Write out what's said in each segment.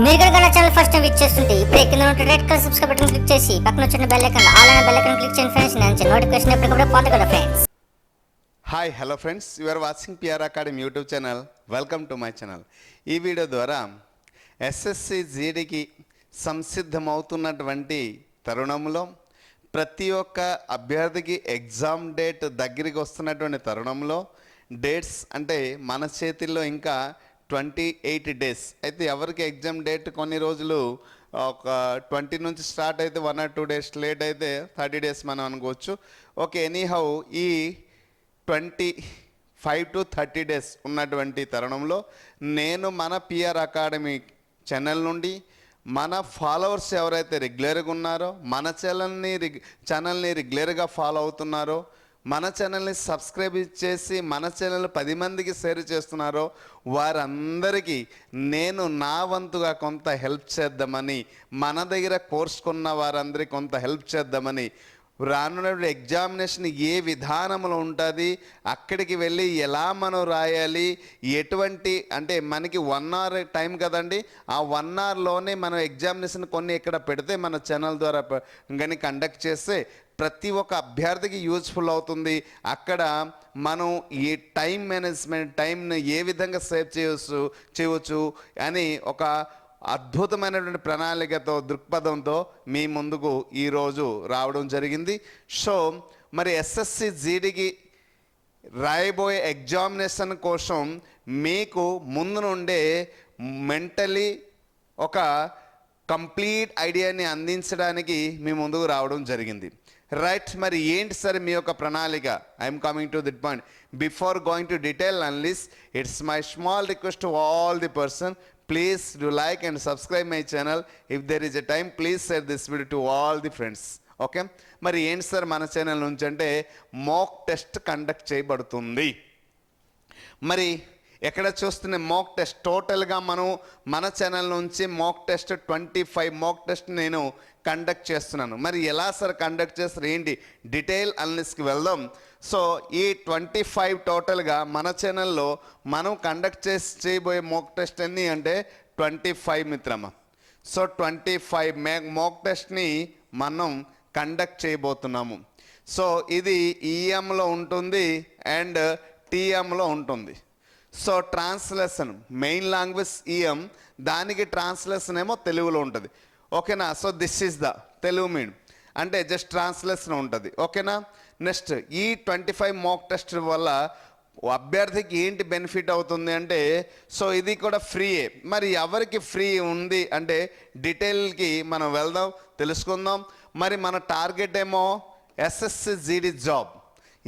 మీరు కనుక నా ఛానల్ ఫస్ట్ టైం విజిట్ చేస్తుంటే ఇప్పుడు కింద ఉన్న red colour subscribe button click చేసి పక్కన వచ్చిన బెల్ ఐకాన్ ఆల్ అనే బెల్ ఐకాన్ క్లిక్ చేయండి ఫ్రెండ్స్. నేను నోటిఫికేషన్ ఎప్పటికప్పుడు పొందగలరు friends. Hi hello friends, you are watching PR Academy YouTube channel. Welcome to my channel. ఈ వీడియో ద్వారా ఎస్ఎస్సి జీడీకి సంసిద్ధమవుతున్నటువంటి తరుణంలో, ప్రతి ఒక్క అభ్యర్థికి ఎగ్జామ్ డేట్ దగ్గరికి వస్తున్నటువంటి తరుణంలో, డేట్స్ అంటే మన చేతిల్లో ఇంకా 28 డేస్ అయితే ఎవరికి ఎగ్జామ్ డేట్ కొన్ని రోజులు ఒక 20 నుంచి స్టార్ట్ అయితే 1 or 2 డేస్ లేట్ అయితే 30 డేస్ మనం అనుకోవచ్చు. ఓకే, ఎనీహౌ ఈ 25 to 30 డేస్ ఉన్నటువంటి తరుణంలో నేను మన పిఆర్ అకాడమీ ఛానల్ నుండి మన ఫాలోవర్స్ ఎవరైతే రెగ్యులర్గా ఉన్నారో, మన ఛానల్ని రెగ్యులర్గా ఫాలో అవుతున్నారో, మన ఛానల్ని సబ్స్క్రైబ్ చేసి మన ఛానల్ 10 మందికి షేర్ చేస్తున్నారో వారందరికీ నేను నా వంతుగా కొంత హెల్ప్ చేద్దామని, మన దగ్గర కోర్స్ కొన్న వారందరికీ కొంత హెల్ప్ చేద్దామని, రానున్న ఎగ్జామినేషన్ ఏ విధానంలో ఉంటుంది, అక్కడికి వెళ్ళి ఎలా మనం రాయాలి, ఎటువంటి అంటే మనకి 1 hour టైం కదండి, ఆ 1 hourలోనే మనం ఎగ్జామినేషన్ కొన్ని ఇక్కడ పెడితే మన ఛానల్ ద్వారా కానీ కండక్ట్ చేస్తే ప్రతి ఒక్క అభ్యర్థికి యూజ్ఫుల్ అవుతుంది. అక్కడ మనం ఈ టైం మేనేజ్మెంట్, టైంను ఏ విధంగా సేవ్ చేయవచ్చు అని ఒక అద్భుతమైనటువంటి ప్రణాళికతో, దృక్పథంతో మీ ముందుకు ఈరోజు రావడం జరిగింది. సో మరి ఎస్ఎస్సి జీడీకి రాయబోయే ఎగ్జామినేషన్ కోసం మీకు ముందు నుండే మెంటలీ ఒక కంప్లీట్ ఐడియాని అందించడానికి మీ ముందుకు రావడం జరిగింది. రైట్, మరి ఏంటి సార్ మీ యొక్క ప్రణాళిక? I'm coming to that point. Before going to detail analyst, it's my small request to all the person, please do like and subscribe my channel. If there is a time, please share this video to all the friends. Okay, మరి ఏంటి sir మన channel నుంచి అంటే mock test conduct చేయబడుతుంది. మరి ఎక్కడ చూస్తున్న mock test టోటల్గా మనం మన ఛానల్ నుంచి మాక్ టెస్ట్ 25 మాక్ టెస్ట్ నేను కండక్ట్ చేస్తున్నాను. మరి ఎలా సార్ కండక్ట్ చేస్తారు, ఏంటి డీటెయిల్ అనలిస్ట్కి వెళ్దాం. సో ఈ 25 టోటల్గా మన ఛానల్లో మనం కండక్ట్ చేయబోయే మాక్ టెస్ట్ ఎన్ని అంటే 25 మిత్రమా. సో 25 మాక్ టెస్ట్ని మనం కండక్ట్ చేయబోతున్నాము. సో ఇది ఈఎంలో ఉంటుంది అండ్ టీఎంలో ఉంటుంది. So translation main language EM, దానికి ట్రాన్స్లేషన్ ఏమో తెలుగులో ఉంటుంది. ఓకేనా. So this is the Telugu medium అంటే జస్ట్ ట్రాన్స్లేషన్ ఉంటుంది. ఓకేనా. నెక్స్ట్ ఈ 25 మాక్ టెస్ట్ వల్ల అభ్యర్థికి ఏంటి బెనిఫిట్ అవుతుంది అంటే, సో ఇది కూడా ఫ్రీయే. మరి ఎవరికి ఫ్రీ ఉంది అంటే డీటెయిల్కి మనం వెళ్దాం, తెలుసుకుందాం. మరి మన టార్గెట్ ఏమో ఎస్ఎస్సి జీడీ జాబ్,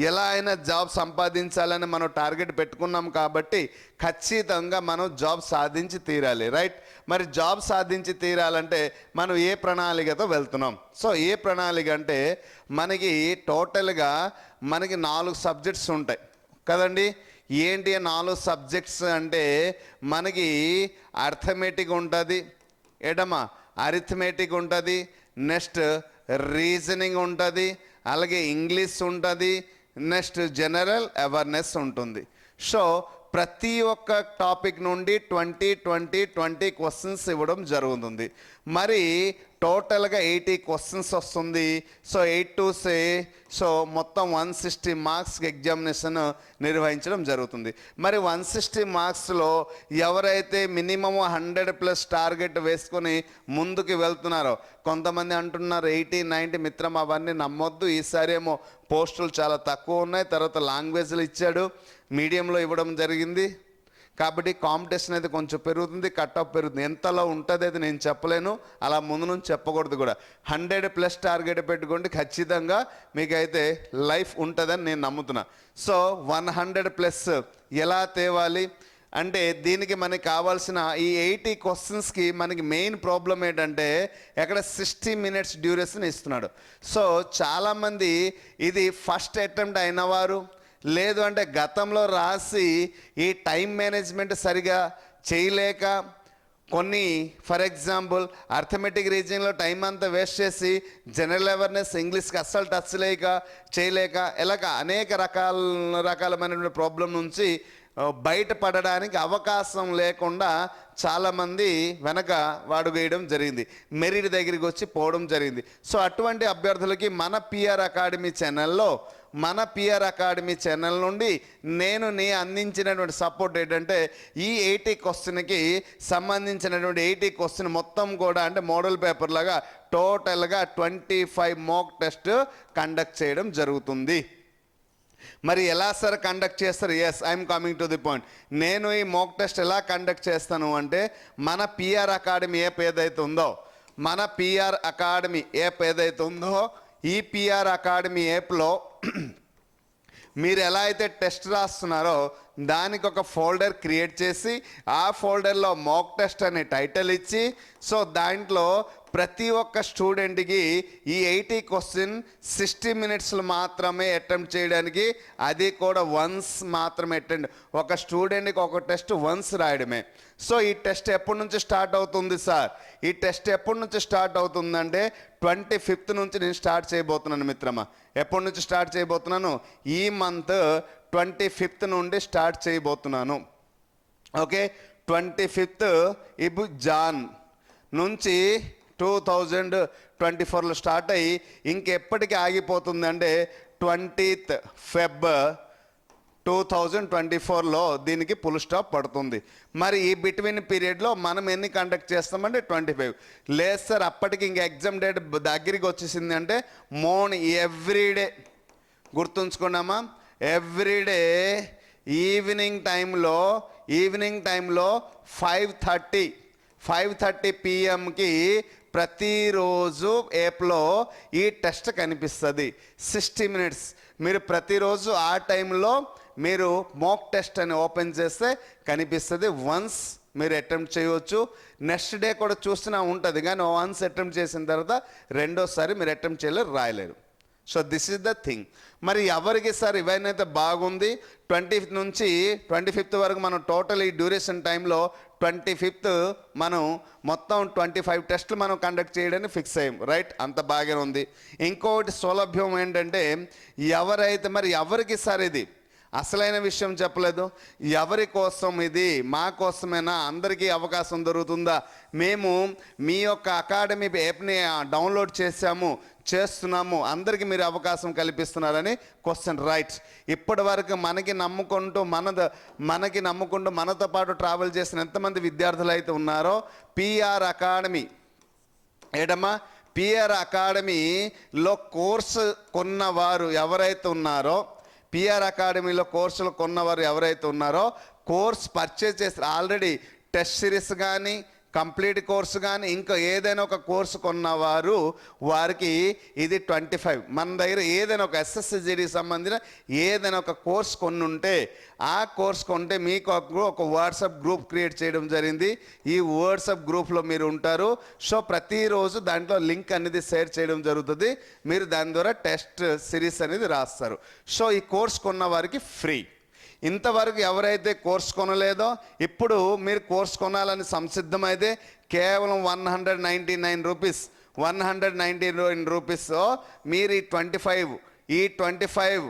ఎలా అయినా జాబ్ సంపాదించాలని మనం టార్గెట్ పెట్టుకున్నాం కాబట్టి ఖచ్చితంగా మనం జాబ్ సాధించి తీరాలి. రైట్, మరి జాబ్ సాధించి తీరాలంటే మనం ఏ ప్రణాళికతో వెళ్తున్నాం? సో ఏ ప్రణాళిక అంటే మనకి టోటల్గా మనకి 4 సబ్జెక్ట్స్ ఉంటాయి కదండి. ఏంటి 4 సబ్జెక్ట్స్ అంటే మనకి అర్థమెటిక్ ఉంటుంది, అరిథమెటిక్ ఉంటుంది, నెక్స్ట్ రీజనింగ్ ఉంటుంది, అలాగే ఇంగ్లీష్ ఉంటుంది, నెక్స్ట్ జనరల్ అవేర్నెస్ ఉంటుంది. సో ప్రతి ఒక్క టాపిక్ నుండి 20 క్వశ్చన్స్ ఇవ్వడం జరుగుతుంది. మరి టోటల్గా 80 క్వశ్చన్స్ వస్తుంది. సో 8 to 6, సో మొత్తం 160 మార్క్స్కి ఎగ్జామినేషన్ నిర్వహించడం జరుగుతుంది. మరి 160 మార్క్స్లో ఎవరైతే మినిమం 100+ టార్గెట్ వేసుకొని ముందుకు వెళ్తున్నారో, కొంతమంది అంటున్నారు 80, 90 మిత్రం అవన్నీ నమ్మొద్దు, ఈసారి ఏమో పోస్టులు చాలా తక్కువ ఉన్నాయి, తర్వాత లాంగ్వేజ్లు ఇచ్చాడు, మీడియంలో ఇవ్వడం జరిగింది కాబట్టి కాంపిటీషన్ అయితే కొంచెం పెరుగుతుంది, కట్ ఆఫ్ పెరుగుతుంది. ఎంతలో ఉంటుంది అయితే నేను చెప్పలేను, అలా ముందు నుంచి చెప్పకూడదు కూడా. 100+ టార్గెట్ పెట్టుకోండి, ఖచ్చితంగా మీకైతే లైఫ్ ఉంటుందని నేను నమ్ముతున్నా. సో 100+ ఎలా తేవాలి అంటే దీనికి మనకి కావాల్సిన ఈ 80 క్వశ్చన్స్కి మనకి మెయిన్ ప్రాబ్లం ఏంటంటే ఎక్కడ 60 minutes డ్యూరేషన్ ఇస్తున్నాడు. సో చాలామంది ఇది ఫస్ట్ అటెంప్ట్ అయినవారు, లేదు అంటే గతంలో రాసి ఈ టైం మేనేజ్మెంట్ సరిగా చేయలేక, కొన్ని ఫర్ ఎగ్జాంపుల్ అర్థమెటిక్ రీజనింగ్లో టైం అంతా వేస్ట్ చేసి జనరల్ అవేర్నెస్ ఇంగ్లీష్కి అస్సలు టచ్ చేయలేక, ఇలాగ అనేక రకాలమైనటువంటి ప్రాబ్లం నుంచి బయటపడడానికి అవకాశం లేకుండా చాలామంది వెనక వాడు వేయడం జరిగింది, మెరిట్ దగ్గరికి వచ్చి పోవడం జరిగింది. సో అటువంటి అభ్యర్థులకి మన పిఆర్ అకాడమీ నుండి నేను అందించినటువంటి సపోర్ట్ ఏంటంటే ఈ 80 క్వశ్చన్కి సంబంధించినటువంటి 80 క్వశ్చన్ మొత్తం కూడా అంటే మోడల్ పేపర్ లాగా టోటల్గా 25 మాక్ టెస్ట్ కండక్ట్ చేయడం జరుగుతుంది. మరి ఎలా సార్ కండక్ట్ చేస్తారు? Yes, I'm coming to the point. నేను ఈ మాక్ టెస్ట్ ఎలా కండక్ట్ చేస్తాను అంటే మన పిఆర్ అకాడమీ యాప్ ఏదైతే ఉందో ఈ పిఆర్ అకాడమీ యాప్లో మీరు ఎలా అయితే టెస్ట్ రాస్తున్నారో దానికి ఒక ఫోల్డర్ క్రియేట్ చేసి ఆ ఫోల్డర్లో మాక్ టెస్ట్ అనే టైటిల్ ఇచ్చి, సో దాంట్లో ప్రతి ఒక్క స్టూడెంట్కి ఈ 80 క్వశ్చన్ 60 మినిట్స్లో మాత్రమే అటెంప్ట్ చేయడానికి, అది కూడా వన్స్ మాత్రమే ఒక స్టూడెంట్కి ఒక టెస్ట్ వన్స్ రాయడమే. సో ఈ టెస్ట్ ఎప్పటి నుంచి స్టార్ట్ అవుతుంది సార్? ఈ టెస్ట్ ఎప్పటి నుంచి స్టార్ట్ అవుతుందంటే 25th నుంచి నేను స్టార్ట్ చేయబోతున్నాను మిత్రమా. ఎప్పటి నుంచి స్టార్ట్ చేయబోతున్నాను? ఈ మంత్ 25th నుండి స్టార్ట్ చేయబోతున్నాను. ఓకే, 25th ఇప్పుడు జాన్ నుంచి 2024లో స్టార్ట్ అయ్యి ఇంకెప్పటికీ ఆగిపోతుందంటే 20th Feb 2024లో దీనికి ఫుల్ స్టాప్ పడుతుంది. మరి ఈ బిట్వీన్ పీరియడ్లో మనం ఎన్ని కండక్ట్ చేస్తామంటే 25. లేదు సార్ అప్పటికి ఇంక ఎగ్జామ్ డేట్ దగ్గరికి వచ్చేసింది అంటే ఎవ్రీడే గుర్తుంచుకున్నామా, ఎవ్రీడే ఈవినింగ్ టైంలో 5:30 PM-కి ప్రతిరోజు యాప్లో ఈ టెస్ట్ కనిపిస్తుంది. 60 మినిట్స్ మీరు ప్రతిరోజు ఆ టైంలో మీరు మాక్ టెస్ట్ అని ఓపెన్ చేస్తే కనిపిస్తుంది. వన్స్ మీరు అటెంప్ట్ చేయవచ్చు, నెక్స్ట్ డే కూడా చూస్తూనే ఉంటుంది, కానీ వన్స్ అటెంప్ట్ చేసిన తర్వాత రెండోసారి మీరు అటెంప్ట్ చేయలేరు, రాయలేరు. So this is the thing. మరి ఎవరికి సార్ ఇవన్నైతే బాగుంది, 20th నుంచి 25th వరకు మనం టోటల్ ఈ డ్యూరేషన్ టైంలో 25th మనం మొత్తం 25 టెస్టులు మనం కండక్ట్ చేయడానికి ఫిక్స్ అయ్యాం, రైట్? అంత బాగానే ఉంది. ఇంకొకటి సౌలభ్యం ఏంటంటే ఎవరికి సార్ ఇది అసలైన విషయం చెప్పలేదు, ఎవరి కోసం ఇది? మా కోసమేనా? అందరికీ అవకాశం దొరుకుతుందా? మేము మీ యొక్క అకాడమీ యాప్ని డౌన్లోడ్ చేస్తున్నాము, అందరికీ మీరు అవకాశం కల్పిస్తున్నారని క్వశ్చన్, రైట్? ఇప్పటి వరకు మనకి నమ్ముకుంటూ మనతో పాటు ట్రావెల్ చేసిన ఎంతమంది విద్యార్థులు అయితే ఉన్నారో పిఆర్ అకాడమీలో కోర్సు కొన్నవారు ఎవరైతే ఉన్నారో, పిఆర్ అకాడమీలో కోర్సులు కొన్నవారు ఎవరైతే ఉన్నారో, కోర్స్ పర్చేజ్ చేస్తారు ఆల్రెడీ, టెస్ట్ సిరీస్ కానీ కంప్లీట్ కోర్సు కానీ ఇంకా ఏదైనా ఒక కోర్సు కొన్నవారు వారికి ఇది 25. మన దగ్గర ఏదైనా ఒక SSCGD సంబంధించిన ఏదైనా ఒక కోర్స్ కొన్ని ఉంటే ఆ కోర్స్ కొంటే మీకు ఒక వాట్సాప్ గ్రూప్ క్రియేట్ చేయడం జరిగింది. ఈ వాట్సాప్ గ్రూప్లో మీరు ఉంటారు. సో ప్రతిరోజు దాంట్లో లింక్ అనేది షేర్ చేయడం జరుగుతుంది, మీరు దాని ద్వారా టెస్ట్ సిరీస్ అనేది రాస్తారు. సో ఈ కోర్స్ కొన్న వారికి ఫ్రీ. ఇంతవరకు ఎవరైతే కోర్స్ కొనలేదో ఇప్పుడు మీరు కోర్స్ కొనాలని సంసిద్ధమైతే కేవలం 199 రూపీస్ మీరు ఈ 25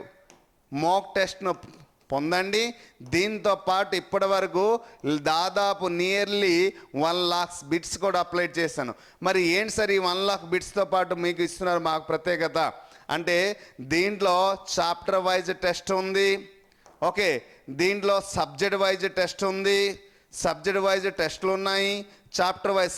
మాక్ టెస్ట్ను పొందండి. దీంతో పాటు ఇప్పటి వరకు దాదాపు నియర్లీ 1 lakhs బిట్స్ కూడా అప్లై చేశాను. మరి ఏంటి సార్ ఈ 1 lakh బిట్స్తో పాటు మీకు ఇస్తున్నారు మాకు ప్రత్యేకత అంటే, దీంట్లో చాప్టర్ వైజ్ టెస్ట్ ఉంది, ఓకే, దీంట్లో సబ్జెక్ట్ వైజ్ టెస్ట్ ఉంది, సబ్జెక్ట్ వైజ్ టెస్టులు ఉన్నాయి, chapter wise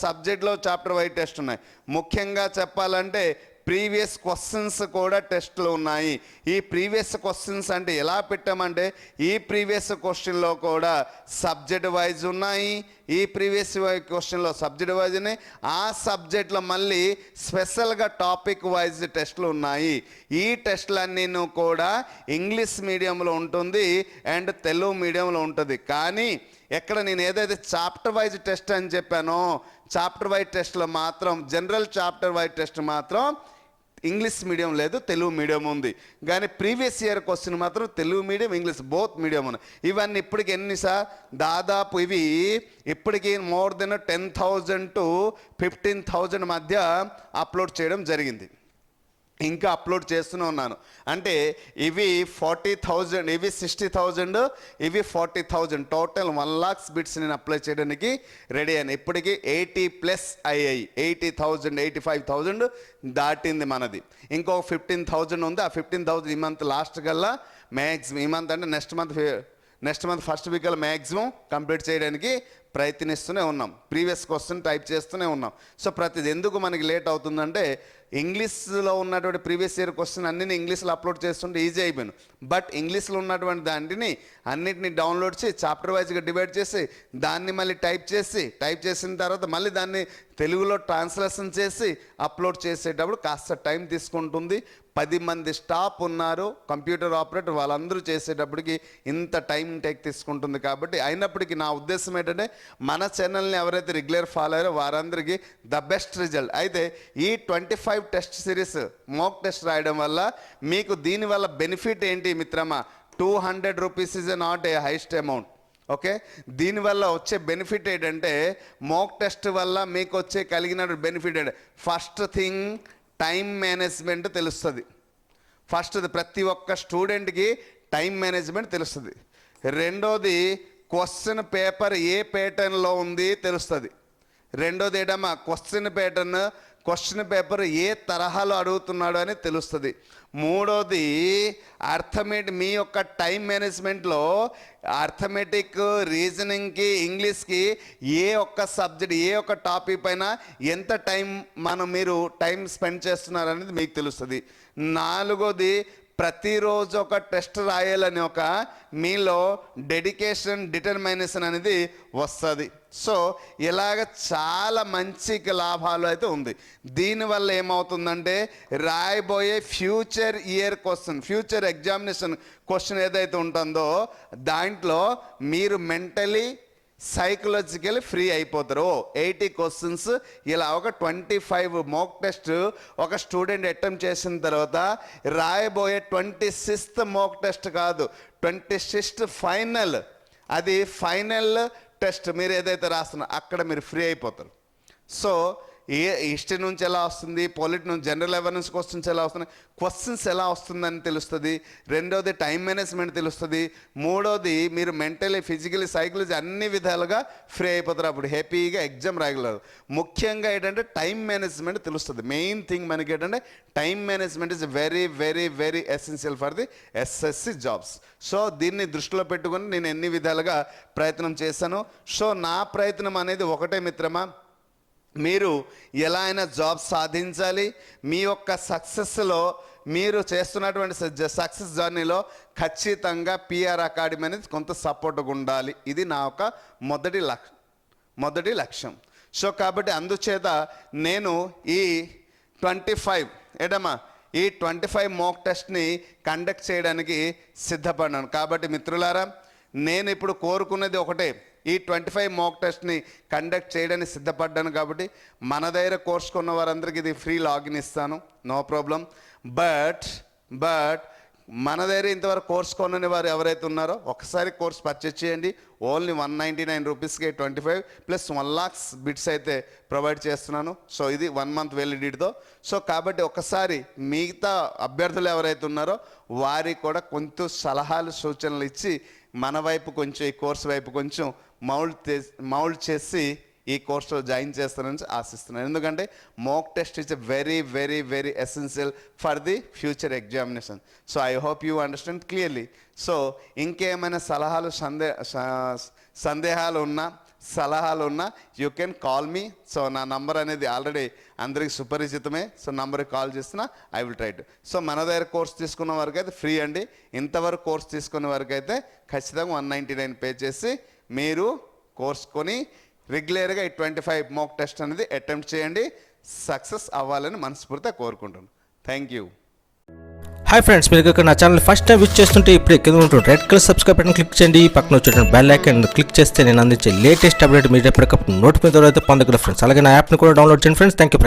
chapter wise test ఉన్నాయి. ముఖ్యంగా చెప్పాలంటే ప్రీవియస్ క్వశ్చన్స్ కూడా టెస్టులు ఉన్నాయి. ఈ ప్రీవియస్ క్వశ్చన్స్ అంటే ఎలా పెట్టామంటే ఈ ప్రీవియస్ క్వశ్చన్లో కూడా సబ్జెక్ట్ వైజ్ ఉన్నాయి, ఈ ప్రీవియస్ క్వశ్చన్లో సబ్జెక్ట్ వైజ్ ఉన్నాయి, ఆ సబ్జెక్ట్లో మళ్ళీ స్పెషల్గా టాపిక్ వైజ్ టెస్టులు ఉన్నాయి. ఈ టెస్టులన్నీ కూడా ఇంగ్లీష్ మీడియంలో ఉంటుంది అండ్ తెలుగు మీడియంలో ఉంటుంది. కానీ ఎక్కడ నేను ఏదైతే చాప్టర్ వైజ్ టెస్ట్ అని చెప్పానో చాప్టర్ వైజ్ టెస్ట్లో మాత్రం జనరల్ చాప్టర్ వైజ్ టెస్ట్ మాత్రం ఇంగ్లీష్ మీడియం లేదు, తెలుగు మీడియం ఉంది. కానీ ప్రీవియస్ ఇయర్ క్వశ్చన్ మాత్రం Telugu medium English both medium ఉన్నాయి. ఇవన్నీ ఇప్పటికి ఎన్ని సార్? దాదాపు ఇవి ఇప్పటికీ మోర్ దెన్ 10,000 to 15,000 మధ్య అప్లోడ్ చేయడం జరిగింది. ఇంకా అప్లోడ్ చేస్తూనే ఉన్నాను. అంటే ఇవి 40,000, ఇవి 60,000, ఇవి 40,000, టోటల్ 1 lakhs బిట్స్ నేను అప్లై చేయడానికి రెడీ అయ్యాను. ఇప్పటికీ 80+ అయ్యాయి. 80,000, 85,000 దాటింది మనది. ఇంకొక 15,000 ఉంది. ఆ 15,000 ఈ మంత్ లాస్ట్ కల్లా మ్యాక్సిమం, ఈ మంత్ అంటే నెక్స్ట్ మంత్ ఫస్ట్ వీక్ కల్లా మ్యాక్సిమం కంప్లీట్ చేయడానికి ప్రయత్నిస్తూనే ఉన్నాం. ప్రీవియస్ క్వశ్చన్ టైప్ చేస్తూనే ఉన్నాం. సో ప్రతిది ఎందుకు మనకి లేట్ అవుతుందంటే, ఇంగ్లీష్లో ఉన్నటువంటి ప్రీవియస్ ఇయర్ క్వశ్చన్ అన్నిని ఇంగ్లీష్లో అప్లోడ్ చేస్తుంటే ఈజీ అయిపోయాను. బట్ ఇంగ్లీష్లో ఉన్నటువంటి దాంటిని అన్నిటిని డౌన్లోడ్ చేసి చాప్టర్ వైజ్గా డివైడ్ చేసి దాన్ని మళ్ళీ టైప్ చేసిన తర్వాత మళ్ళీ దాన్ని తెలుగులో ట్రాన్స్లేషన్ చేసి అప్లోడ్ చేసేటప్పుడు కాస్త టైం తీసుకుంటుంది. 10 మంది స్టాఫ్ ఉన్నారు, కంప్యూటర్ ఆపరేటర్, వాళ్ళందరూ చేసేటప్పటికి ఇంత టైం టేక్ తీసుకుంటుంది. కాబట్టి అయినప్పటికీ నా ఉద్దేశం ఏంటంటే, మన ఛానల్ని ఎవరైతే రెగ్యులర్ ఫాలో అయ్యారో వారందరికీ ద బెస్ట్ రిజల్ట్. అయితే ఈ 25 టెస్ట్ సిరీస్ మోక్ టెస్ట్ రాయడం వల్ల మీకు దీనివల్ల బెనిఫిట్ ఏంటి మిత్రమా? 200 rupees is not a highest amount. Okay, దీనివల్ల వచ్చే బెనిఫిట్ ఏంటంటే, మోక్ టెస్ట్ వల్ల మీకు వచ్చే కలిగిన బెనిఫిట్ ఏంటంటే, ఫస్ట్ థింగ్ టైం మేనేజ్మెంట్ తెలుస్తుంది. ఫస్ట్ది ప్రతి ఒక్క స్టూడెంట్కి టైం మేనేజ్మెంట్ తెలుస్తుంది. రెండోది క్వశ్చన్ పేపర్ ఏ ప్యాటర్న్లో ఉంది తెలుస్తుంది. రెండోది ఏంటమ్మా, క్వశ్చన్ పేపర్ ఏ తరహాలో అడుగుతున్నాడు అని తెలుస్తుంది. మూడోది మీ యొక్క టైం మేనేజ్మెంట్లో అర్థమెటిక్, రీజనింగ్కి, ఇంగ్లీష్కి ఏ ఒక్క సబ్జెక్ట్, ఏ ఒక్క టాపిక్ పైన ఎంత టైం మీరు టైం స్పెండ్ చేస్తున్నారు అనేది మీకు తెలుస్తుంది. నాలుగోది ప్రతిరోజు ఒక టెస్ట్ రాయాలని ఒక మీలో డెడికేషన్, డిటర్మినేషన్ అనేది వస్తుంది. సో ఇలాగ చాలా మంచి లాభాలు అయితే ఉంది. దీనివల్ల ఏమవుతుందంటే, రాయబోయే ఫ్యూచర్ ఎగ్జామినేషన్ క్వశ్చన్ ఏదైతే ఉంటుందో దాంట్లో మీరు మెంటలీ, సైకలాజికల్లీ ఫ్రీ అయిపోతారు. 80 క్వశ్చన్స్ ఇలా ఒక 25 మోక్ టెస్ట్ ఒక స్టూడెంట్ అటెంప్ట్ చేసిన తర్వాత రాయబోయే 26th మోక్ టెస్ట్ కాదు, 26th ఫైనల్, అది ఫైనల్ టెస్ట్ మీరు ఏదైతే రాస్తున్నారో అక్కడ మీరు ఫ్రీ అయిపోతారు. సో హిస్టరీ నుంచి ఎలా వస్తుంది, పొలిట్ నుంచి, జనరల్ అవేర్నెస్ క్వశ్చన్స్ ఎలా వస్తున్నాయి, క్వశ్చన్స్ ఎలా వస్తుందని తెలుస్తుంది. రెండోది టైం మేనేజ్మెంట్ తెలుస్తుంది. మూడోది మీరు మెంటలీ, ఫిజికలీ, సైకలాజీ అన్ని విధాలుగా ఫ్రీ అయిపోతారు. అప్పుడు హ్యాపీగా ఎగ్జామ్ రాయగలరు. ముఖ్యంగా ఏంటంటే టైం మేనేజ్మెంట్ తెలుస్తుంది. మెయిన్ థింగ్ మనకి ఏంటంటే time management is very very very essential for the SSC jobs. So దీన్ని దృష్టిలో పెట్టుకొని నేను ఎన్ని విధాలుగా ప్రయత్నం చేశాను. సో నా ప్రయత్నం అనేది ఒకటే మిత్రమా, మీరు ఎలా అయినా జాబ్ సాధించాలి. మీ యొక్క సక్సెస్లో, మీరు చేస్తున్నటువంటి సక్సెస్ జర్నీలో ఖచ్చితంగా పిఆర్ అకాడమీ అనేది కొంత సపోర్ట్గా ఉండాలి. ఇది నా యొక్క మొదటి లక్ష్యం. సో కాబట్టి అందుచేత నేను ఈ 25 మోక్ టెస్ట్ని కండక్ట్ చేయడానికి సిద్ధపడ్డాను. కాబట్టి మిత్రులారా, నేను ఇప్పుడు కోరుకున్నది ఒకటే, ఈ 25 మోక్ టెస్ట్ని కండక్ట్ చేయడానికి సిద్ధపడ్డాను. కాబట్టి మన దగ్గర కోర్స్ కొన్న వారందరికీ ఇది ఫ్రీ లాగిన్ ఇస్తాను, నో ప్రాబ్లం. బట్ మన దగ్గర ఇంతవరకు కోర్స్ కొనని వారు ఎవరైతే ఉన్నారో ఒకసారి కోర్స్ పర్చేజ్ చేయండి. ఓన్లీ 199 రూపీస్కి 25 + 1 lakhs బిట్స్ అయితే ప్రొవైడ్ చేస్తున్నాను. సో ఇది 1 month వ్యాలిడిటీతో. సో కాబట్టి ఒకసారి మిగతా అభ్యర్థులు ఎవరైతే ఉన్నారో వారికి కూడా కొంచెం సలహాలు, సూచనలు ఇచ్చి మన వైపు కొంచెం, ఈ కోర్సు వైపు కొంచెం మౌల్డ్ చేసి ఈ కోర్సులో జాయిన్ చేస్తానని ఆశిస్తున్నాను. ఎందుకంటే mock test is a very very very essential for the future examination. So I hope you understand clearly. So ఇంకేమైనా సందేహాలు ఉన్నా you can call me. So నా నంబర్ అనేది ఆల్రెడీ అందరికీ సుపరిచితమే. సో నంబర్కి కాల్ చేస్తున్నా, I will try to. So మన దగ్గర కోర్స్ తీసుకున్న వరకు అయితే ఫ్రీ అండి. ఇంతవరకు కోర్స్ తీసుకున్న వరకు అయితే ఖచ్చితంగా 199 పే చేసి మీరు కోర్స్ కొని రెగ్యులర్గా ఈ 25 మోక్ టెస్ట్ అనేది అటెంప్ట్ చేయండి. సక్సెస్ అవ్వాలని మనస్ఫూర్తిగా కోరుకుంటున్నాను. Thank you. హాయ్ ఫ్రెండ్స్, మీరు ఇక్కడ నా ఛానల్ ఫస్ట్ టైం విజిట్ చేస్తుంటే ఇప్పుడు కింద ఉంటుంది red colour subscribe button click చేయండి. పక్కన వచ్చేటువంటి బెల్ ఐకాన్ క్లిక్ చేస్తే నేను అందించే లేటెస్ట్ అప్డేట్ మీరు ఎప్పటికప్పుడు నోటిఫికేషన్ ద్వారా పొందగలరు ఫ్రెండ్స్. అలాగే నా యాప్ని కూడా డౌన్లోడ్ చేయండి ఫ్రెండ్స్. Thank you.